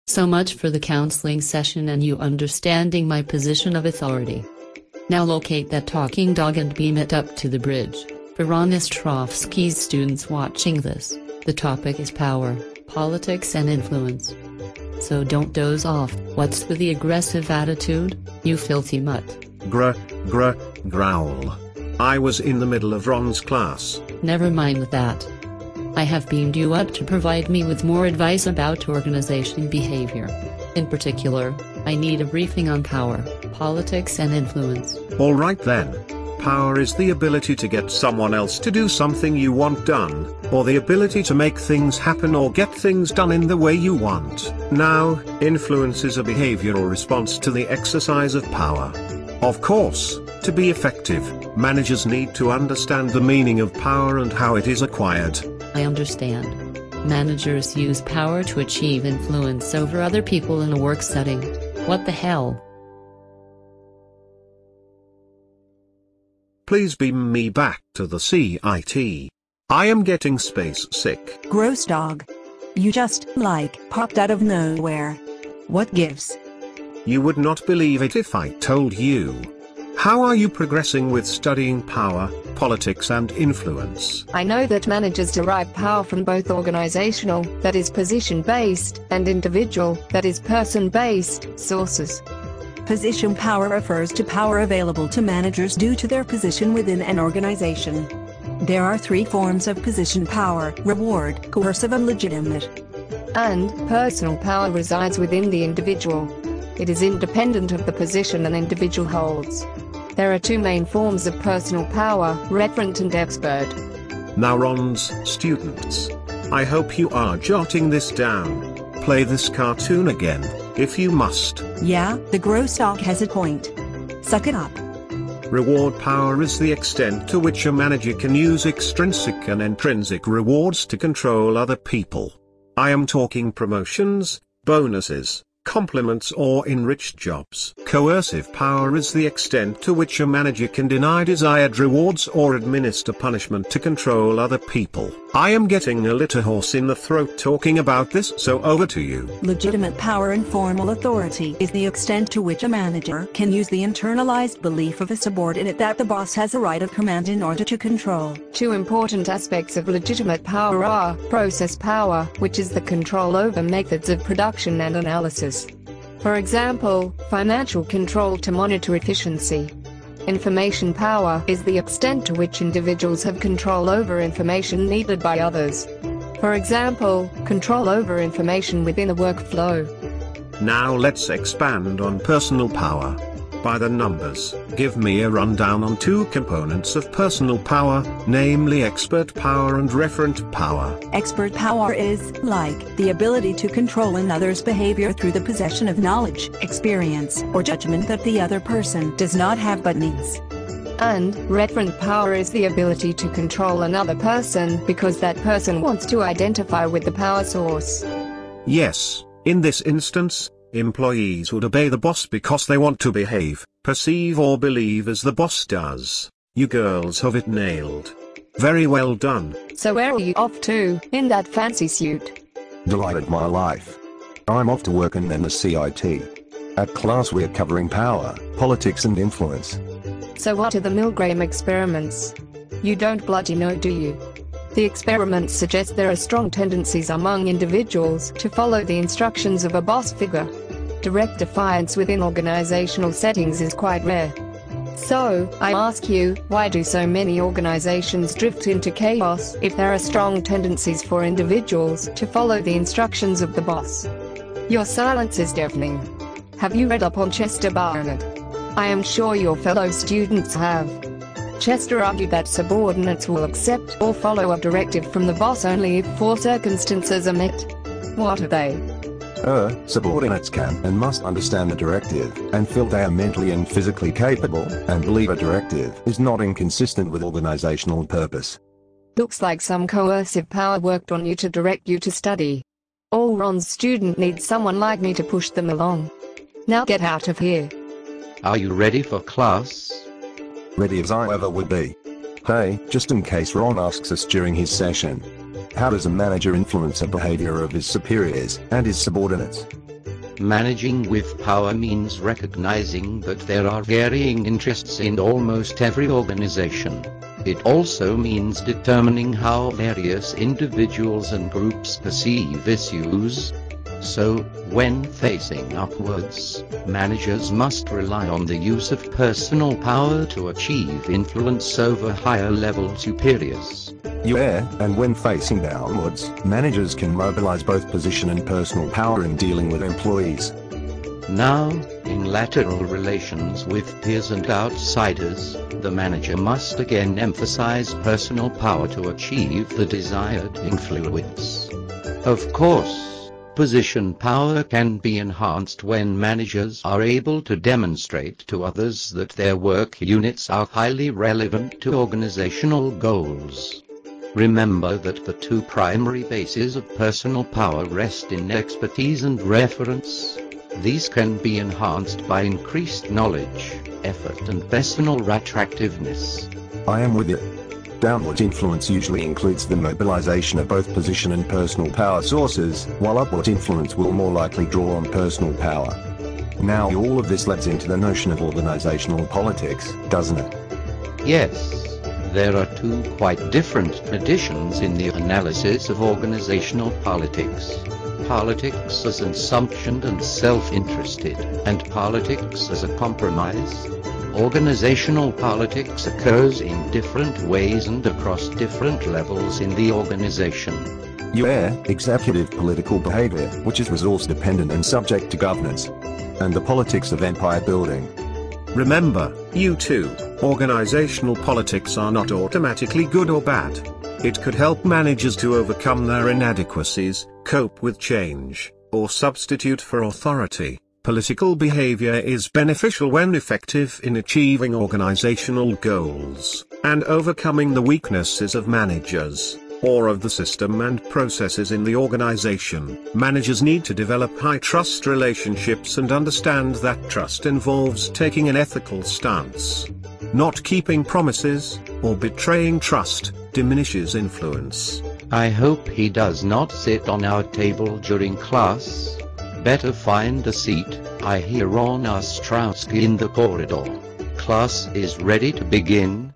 So much for the counseling session and you understanding my position of authority. Now locate that talking dog and beam it up to the bridge. For Ostrowski's students watching this, the topic is power, politics and influence. So don't doze off. What's with the aggressive attitude, you filthy mutt? Growl. I was in the middle of Ron's class. Never mind with that. I have beamed you up to provide me with more advice about organization behavior. In particular, I need a briefing on power, politics and influence. Alright then. Power is the ability to get someone else to do something you want done, or the ability to make things happen or get things done in the way you want. Now, influence is a behavioral response to the exercise of power. Of course, to be effective, managers need to understand the meaning of power and how it is acquired. I understand. Managers use power to achieve influence over other people in a work setting. What the hell? Please beam me back to the CIT. I am getting space sick. Gross dog. You just, popped out of nowhere. What gives? You would not believe it if I told you. How are you progressing with studying power, politics and influence? I know that managers derive power from both organizational, that is position-based, and individual, that is person-based, sources. Position power refers to power available to managers due to their position within an organization. There are three forms of position power: reward, coercive and legitimate. And personal power resides within the individual. It is independent of the position an individual holds. There are two main forms of personal power, referent and expert. Now Ron's students, I hope you are jotting this down. Play this cartoon again, if you must. Yeah, the gross dog has a point. Suck it up. Reward power is the extent to which a manager can use extrinsic and intrinsic rewards to control other people. I am talking promotions, bonuses, compliments or enriched jobs. Coercive power is the extent to which a manager can deny desired rewards or administer punishment to control other people. I am getting a little hoarse in the throat talking about this, so over to you. Legitimate power and formal authority is the extent to which a manager can use the internalized belief of a subordinate that the boss has a right of command in order to control. Two important aspects of legitimate power are process power, which is the control over methods of production and analysis. For example, financial control to monitor efficiency. Information power is the extent to which individuals have control over information needed by others. For example, control over information within a workflow. Now let's expand on personal power. By the numbers, give me a rundown on two components of personal power, namely expert power and referent power. Expert power is, the ability to control another's behavior through the possession of knowledge, experience, or judgment that the other person does not have but needs. And referent power is the ability to control another person because that person wants to identify with the power source. Yes, in this instance, employees would obey the boss because they want to behave, perceive or believe as the boss does. You girls have it nailed. Very well done. So where are you off to, in that fancy suit? Delighted my life. I'm off to work and then the CIT. At class we're covering power, politics and influence. So what are the Milgram Experiments? You don't bloody know, do you? The experiments suggest there are strong tendencies among individuals to follow the instructions of a boss figure. Direct defiance within organizational settings is quite rare. So, I ask you, why do so many organizations drift into chaos if there are strong tendencies for individuals to follow the instructions of the boss? Your silence is deafening. Have you read up on Chester Barnett? I am sure your fellow students have. Chester argued that subordinates will accept or follow a directive from the boss only if four circumstances are met. What are they? Subordinates can and must understand the directive, and feel they are mentally and physically capable, and believe a directive is not inconsistent with organizational purpose. Looks like some coercive power worked on you to direct you to study. All Ron's student needs someone like me to push them along. Now get out of here. Are you ready for class? Ready as I ever would be. Hey, just in case Ron asks us during his session, how does a manager influence the behavior of his superiors and his subordinates? Managing with power means recognizing that there are varying interests in almost every organization. It also means determining how various individuals and groups perceive issues. So, when facing upwards, managers must rely on the use of personal power to achieve influence over higher-level superiors. Yeah, and when facing downwards, managers can mobilize both position and personal power in dealing with employees. Now, in lateral relations with peers and outsiders, the manager must again emphasize personal power to achieve the desired influence. Of course, position power can be enhanced when managers are able to demonstrate to others that their work units are highly relevant to organizational goals. Remember that the two primary bases of personal power rest in expertise and reference. These can be enhanced by increased knowledge, effort and personal attractiveness. I am with you. Downward influence usually includes the mobilization of both position and personal power sources, while upward influence will more likely draw on personal power. Now all of this leads into the notion of organizational politics, doesn't it? Yes. There are two quite different traditions in the analysis of organizational politics. Politics as assumption and self-interested, and politics as a compromise. Organizational politics occurs in different ways and across different levels in the organization. Yeah, executive political behavior, which is resource dependent and subject to governance. And the politics of empire building. Remember, you too, organizational politics are not automatically good or bad. It could help managers to overcome their inadequacies, cope with change, or substitute for authority. Political behavior is beneficial when effective in achieving organizational goals, and overcoming the weaknesses of managers, or of the system and processes in the organization. Managers need to develop high-trust relationships and understand that trust involves taking an ethical stance. Not keeping promises, or betraying trust, diminishes influence. I hope he does not sit on our table during class. Better find a seat. I hear on Ostrowski in the corridor. Class is ready to begin.